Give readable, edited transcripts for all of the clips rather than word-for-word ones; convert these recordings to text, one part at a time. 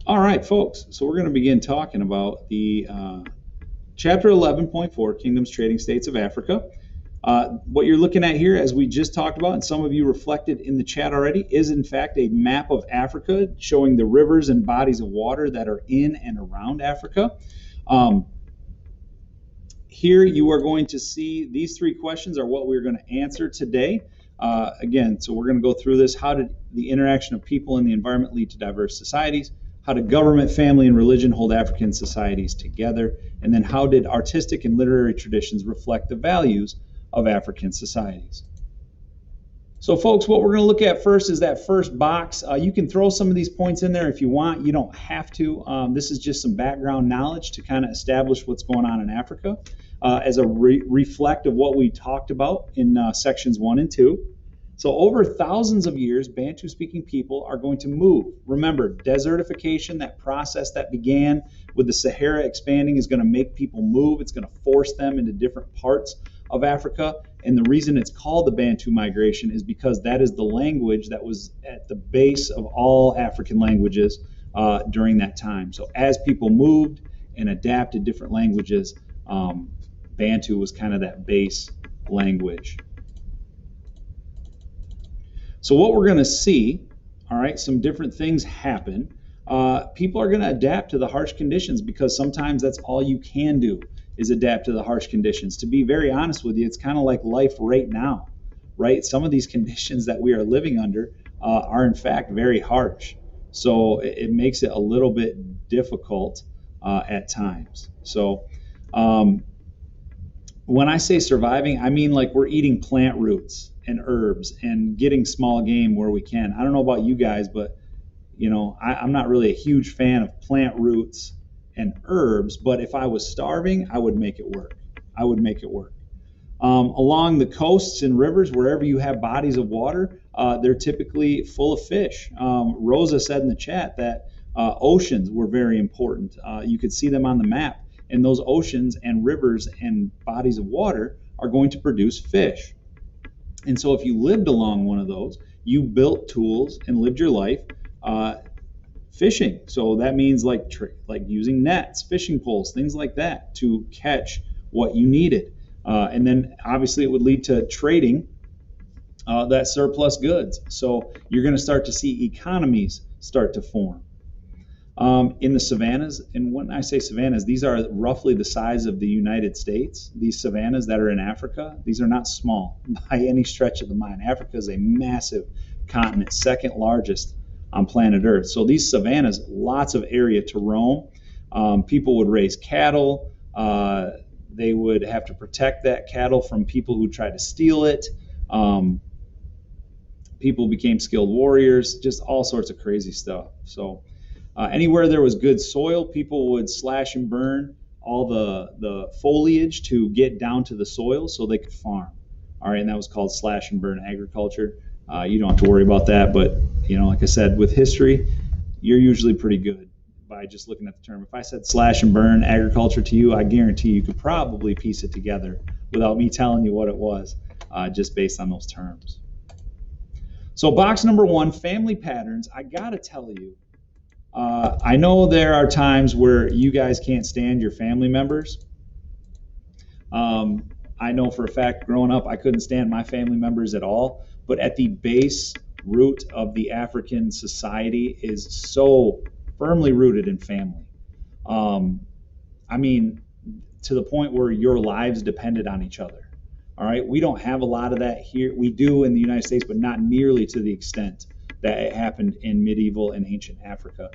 All right, folks. So we're going to begin talking about the Chapter 11.4, Kingdoms, Trading States of Africa. What you're looking at here, as we just talked about, and some of you reflected in the chat already, is in fact a map of Africa showing the rivers and bodies of water that are in and around Africa. Here you are going to see these three questions are what we're going to answer today. Again, so we're going to go through this. How did the interaction of people and the environment lead to diverse societies? How did government, family, and religion hold African societies together? And then how did artistic and literary traditions reflect the values of African societies? So folks, what we're going to look at first is that first box. You can throw some of these points in there if you want. You don't have to. This is just some background knowledge to kind of establish what's going on in Africa as a reflect of what we talked about in sections 1 and 2. So over thousands of years, Bantu-speaking people are going to move. Remember, desertification, that process that began with the Sahara expanding, is going to make people move. It's going to force them into different parts of Africa. And the reason it's called the Bantu migration is because that is the language that was at the base of all African languages during that time. So as people moved and adapted different languages, Bantu was kind of that base language. So what we're going to see, all right, some different things happen. People are going to adapt to the harsh conditions because sometimes that's all you can do is adapt to the harsh conditions. To be very honest with you, it's kind of like life right now, right? Some of these conditions that we are living under are in fact very harsh. So it makes it a little bit difficult at times. So when I say surviving, I mean like we're eating plant roots and herbs and getting small game where we can. I don't know about you guys, but you know, I'm not really a huge fan of plant roots and herbs, but if I was starving, I would make it work. I would make it work. Along the coasts and rivers, wherever you have bodies of water, they're typically full of fish. Rosa said in the chat that oceans were very important. You could see them on the map, and those oceans and rivers and bodies of water are going to produce fish. And so if you lived along one of those, you built tools and lived your life fishing. So that means like using nets, fishing poles, things like that to catch what you needed. And then obviously it would lead to trading that surplus goods. So you're going to start to see economies start to form. In the savannas, and when I say savannas, these are roughly the size of the United States. These savannas that are in Africa, these are not small by any stretch of the mind. Africa is a massive continent, second largest on planet Earth. So these savannas, lots of area to roam. People would raise cattle. They would have to protect that cattle from people who tried to steal it. People became skilled warriors, just all sorts of crazy stuff. So anywhere there was good soil, people would slash and burn all the foliage to get down to the soil so they could farm. All right, and that was called slash and burn agriculture. You don't have to worry about that, but you know, like I said, with history, you're usually pretty good by just looking at the term. If I said slash and burn agriculture to you, I guarantee you could probably piece it together without me telling you what it was, just based on those terms. So box number 1, family patterns. I gotta tell you, I know there are times where you guys can't stand your family members. I know for a fact growing up I couldn't stand my family members at all, but at the base root of the African society is so firmly rooted in family. I mean, to the point where your lives depended on each other. All right, we don't have a lot of that here. We do in the United States, but not nearly to the extent that it happened in medieval and ancient Africa.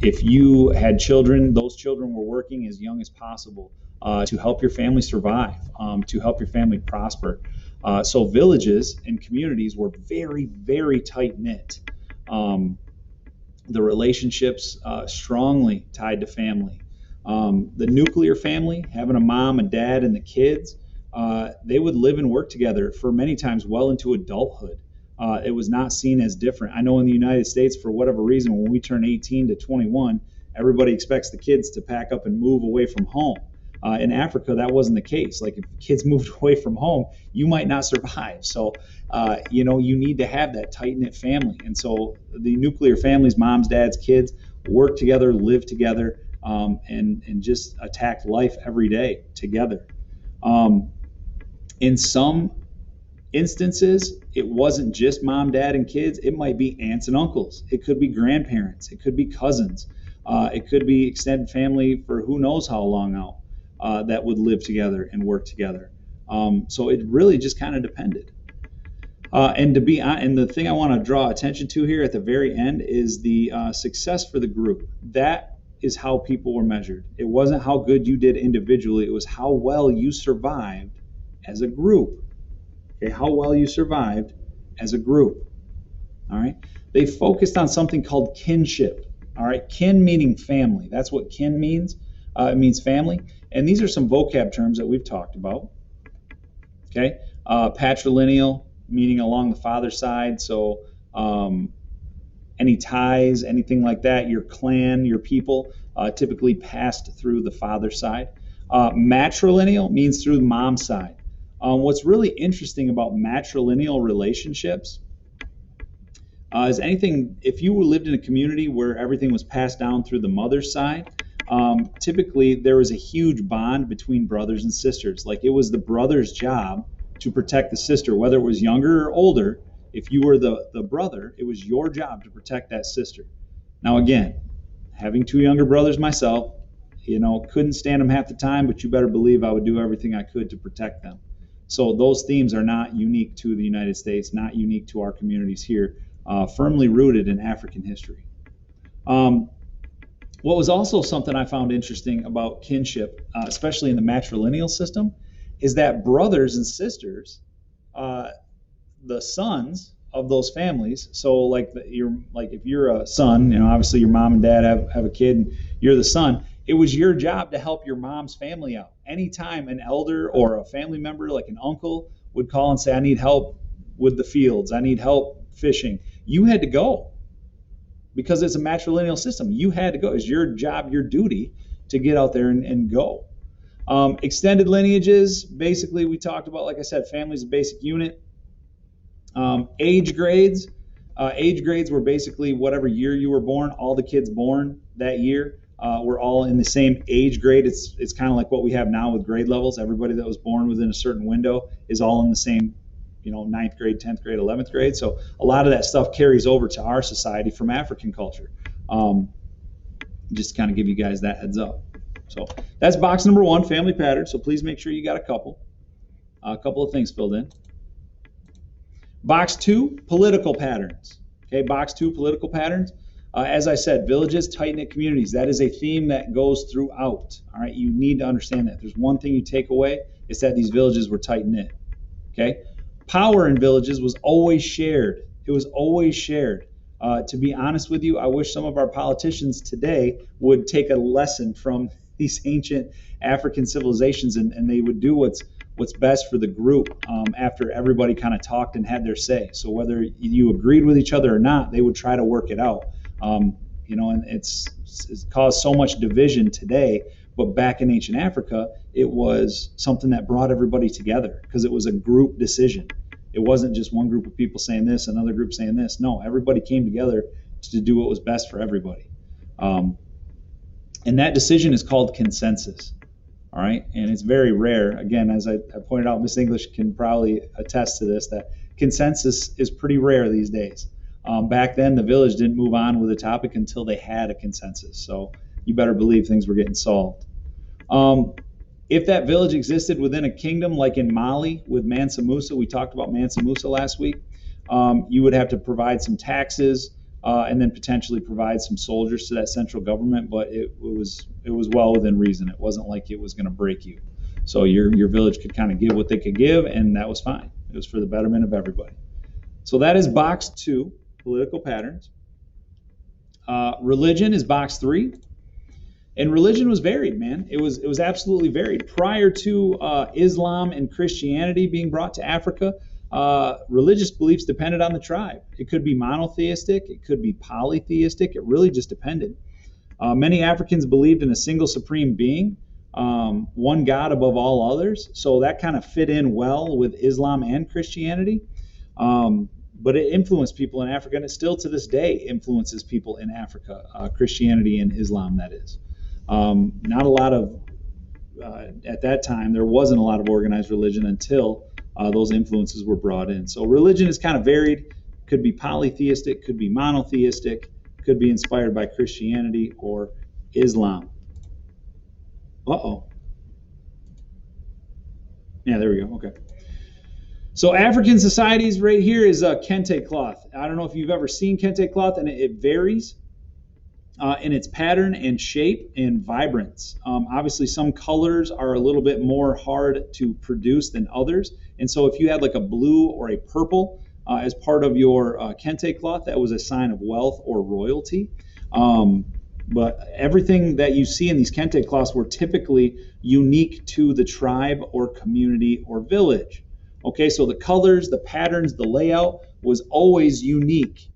If you had children, those children were working as young as possible to help your family survive, to help your family prosper. So villages and communities were very, very tight-knit. The relationships strongly tied to family. The nuclear family, having a mom, a dad, and the kids, they would live and work together for many times well into adulthood. It was not seen as different. I know in the United States, for whatever reason, when we turn 18 to 21, everybody expects the kids to pack up and move away from home. In Africa, that wasn't the case. Like if kids moved away from home, you might not survive. So, you need to have that tight-knit family. And so the nuclear families, moms, dads, kids, work together, live together, and just attack life every day together. In some instances, it wasn't just mom, dad, and kids. It might be aunts and uncles. It could be grandparents. It could be cousins. It could be extended family for who knows how long out that would live together and work together. So it really just kind of depended. And the thing I want to draw attention to here at the very end is the success for the group. That is how people were measured. It wasn't how good you did individually. It was how well you survived as a group. Okay, how well you survived as a group. All right. They focused on something called kinship. All right. Kin meaning family. That's what kin means. It means family. And these are some vocab terms that we've talked about. Okay. Patrilineal, meaning along the father's side. So any ties, anything like that, your clan, your people, typically passed through the father's side. Matrilineal means through the mom's side. What's really interesting about matrilineal relationships is if you lived in a community where everything was passed down through the mother's side, typically there was a huge bond between brothers and sisters. Like it was the brother's job to protect the sister, whether it was younger or older. If you were the brother, it was your job to protect that sister. Now again, having two younger brothers myself, couldn't stand them half the time, but you better believe I would do everything I could to protect them. So those themes are not unique to the United States, not unique to our communities here, firmly rooted in African history. What was also something I found interesting about kinship, especially in the matrilineal system, is that brothers and sisters, the sons of those families, so if you're a son, obviously your mom and dad have a kid and you're the son, it was your job to help your mom's family out. Anytime an elder or a family member, like an uncle, would call and say, I need help with the fields, I need help fishing, you had to go. Because it's a matrilineal system, you had to go. It's your job, your duty to get out there and go. Extended lineages, basically we talked about, like I said, family's a basic unit. Age grades were basically whatever year you were born. All the kids born that year were all in the same age grade. It's kind of like what we have now with grade levels. Everybody that was born within a certain window is all in the same, 9th grade, 10th grade, 11th grade. So a lot of that stuff carries over to our society from African culture. Just to kind of give you guys that heads up. So that's box number 1, family patterns. So please make sure you got a couple of things filled in. Box 2, political patterns. Okay, box 2, political patterns. As I said, villages, tight-knit communities. That is a theme that goes throughout. All right, you need to understand that. There's one thing you take away, it's that these villages were tight-knit. Okay, power in villages was always shared. It was always shared. To be honest with you, I wish some of our politicians today would take a lesson from these ancient African civilizations and they would do what's best for the group after everybody kind of talked and had their say. So whether you agreed with each other or not, they would try to work it out. And it's caused so much division today, but back in ancient Africa, it was something that brought everybody together because it was a group decision. It wasn't just one group of people saying this, another group saying this. No, everybody came together to do what was best for everybody. And that decision is called consensus. All right, and it's very rare. Again, as I pointed out, Miss English can probably attest to this, that consensus is pretty rare these days. Back then, the village didn't move on with a topic until they had a consensus. So you better believe things were getting solved. If that village existed within a kingdom, like in Mali with Mansa Musa, we talked about Mansa Musa last week, you would have to provide some taxes and then potentially provide some soldiers to that central government, but it was well within reason. It wasn't like it was going to break you. So your village could kind of give what they could give, and that was fine. It was for the betterment of everybody. So that is box 2, political patterns. Religion is box 3. And religion was varied, man. It was absolutely varied. Prior to Islam and Christianity being brought to Africa, religious beliefs depended on the tribe. It could be monotheistic, it could be polytheistic, it really just depended. Many Africans believed in a single supreme being, one God above all others, so that kind of fit in well with Islam and Christianity. but it influenced people in Africa, and it still to this day influences people in Africa, Christianity and Islam, that is. Not a lot of, at that time, there wasn't a lot of organized religion until those influences were brought in. So religion is kind of varied, could be polytheistic, could be monotheistic, could be inspired by Christianity or Islam. Uh-oh. Yeah, there we go. Okay. So African societies right here is kente cloth. I don't know if you've ever seen kente cloth, and it varies in its pattern and shape and vibrance. Obviously, some colors are a little bit more hard to produce than others. And so if you had like a blue or a purple as part of your kente cloth, that was a sign of wealth or royalty. But everything that you see in these kente cloths were typically unique to the tribe or community or village. Okay, so the colors, the patterns, the layout was always unique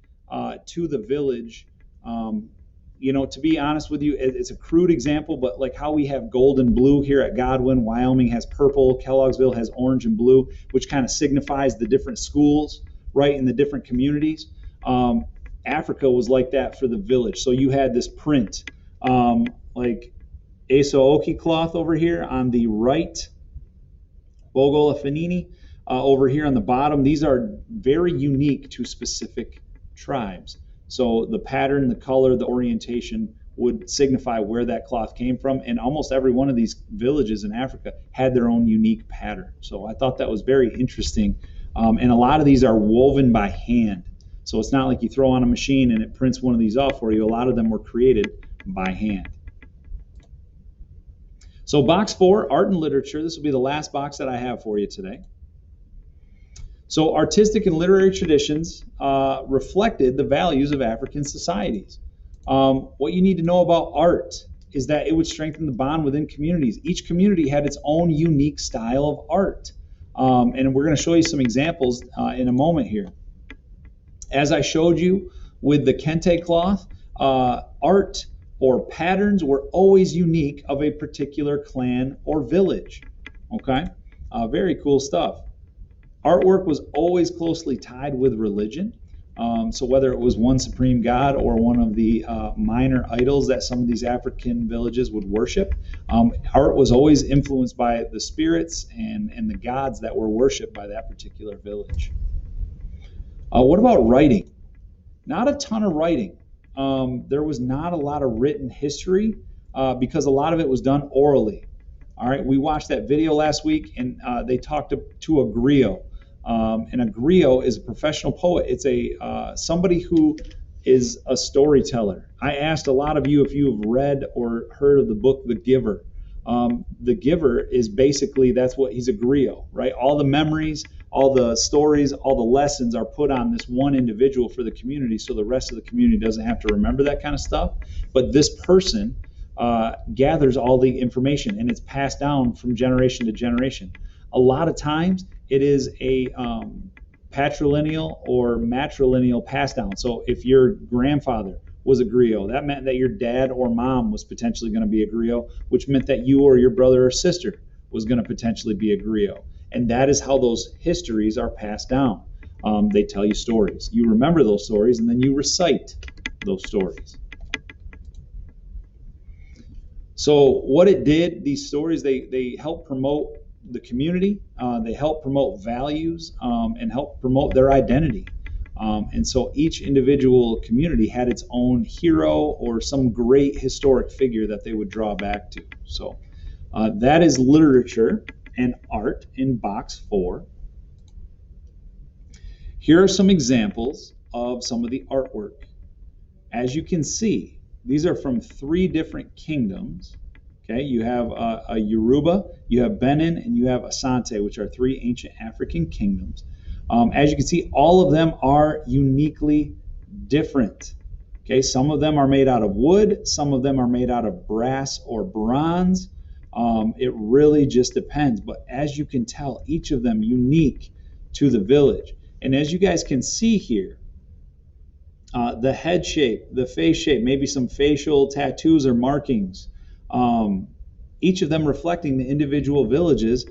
to the village. To be honest with you, it's a crude example, but like how we have gold and blue here at Godwin, Wyoming has purple, Kelloggsville has orange and blue, which kind of signifies the different schools, right, in the different communities. Africa was like that for the village. So you had this print, like Aso-Oki cloth over here on the right, Bogola Fanini over here on the bottom. These are very unique to specific tribes. So the pattern, the color, the orientation would signify where that cloth came from. And almost every one of these villages in Africa had their own unique pattern. So I thought that was very interesting. And a lot of these are woven by hand. So it's not like you throw on a machine and it prints one of these off for you. A lot of them were created by hand. So box 4, art and literature. This will be the last box that I have for you today. So artistic and literary traditions reflected the values of African societies. What you need to know about art is that it would strengthen the bond within communities. Each community had its own unique style of art. And we're going to show you some examples in a moment here. As I showed you with the kente cloth, art or patterns were always unique of a particular clan or village. Okay? Very cool stuff. Artwork was always closely tied with religion. So whether it was one supreme god or one of the minor idols that some of these African villages would worship, art was always influenced by the spirits and the gods that were worshipped by that particular village. What about writing? Not a ton of writing. There was not a lot of written history because a lot of it was done orally. All right, we watched that video last week, and they talked to a griot. And a griot is a professional poet. It's somebody who is a storyteller. I asked a lot of you if you have read or heard of the book The Giver. The Giver is basically, he's a griot, right? All the memories, all the stories, all the lessons are put on this one individual for the community, so the rest of the community doesn't have to remember that kind of stuff. But this person gathers all the information, and it's passed down from generation to generation. A lot of times it is a patrilineal or matrilineal pass down. So if your grandfather was a griot, that meant that your dad or mom was potentially going to be a griot, which meant that you or your brother or sister was going to potentially be a griot. And that is how those histories are passed down. They tell you stories. You remember those stories, and then you recite those stories. So what it did, these stories, they help promote the community, they help promote values, and help promote their identity. And so each individual community had its own hero or some great historic figure that they would draw back to. So that is literature and art in box 4. Here are some examples of some of the artwork. As you can see, these are from 3 different kingdoms. Okay, you have a Yoruba, you have Benin, and you have Asante, which are 3 ancient African kingdoms. As you can see, all of them are uniquely different. Okay, some of them are made out of wood, some of them are made out of brass or bronze. It really just depends, but as you can tell, each of them unique to the village. And as you guys can see here, the head shape, the face shape, maybe some facial tattoos or markings, each of them reflecting the individual village's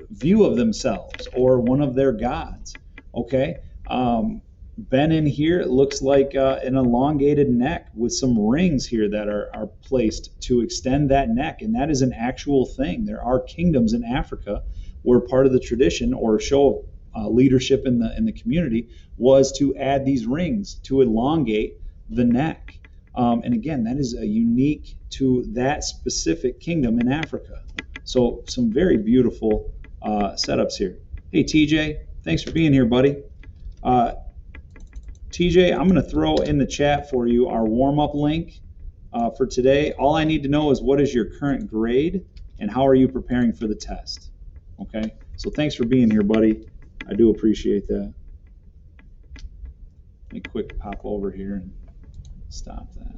view of themselves or one of their gods. Okay, Ben in here, it looks like an elongated neck with some rings here that are placed to extend that neck. And that is an actual thing. There are kingdoms in Africa where part of the tradition or show of leadership in the community was to add these rings to elongate the neck. And again, that is unique to that specific kingdom in Africa. So some very beautiful setups here. Hey, TJ, thanks for being here, buddy. TJ, I'm going to throw in the chat for you our warm-up link for today. All I need to know is what is your current grade and how are you preparing for the test? Okay, so thanks for being here, buddy. I do appreciate that. Let me quick pop over here and stop that.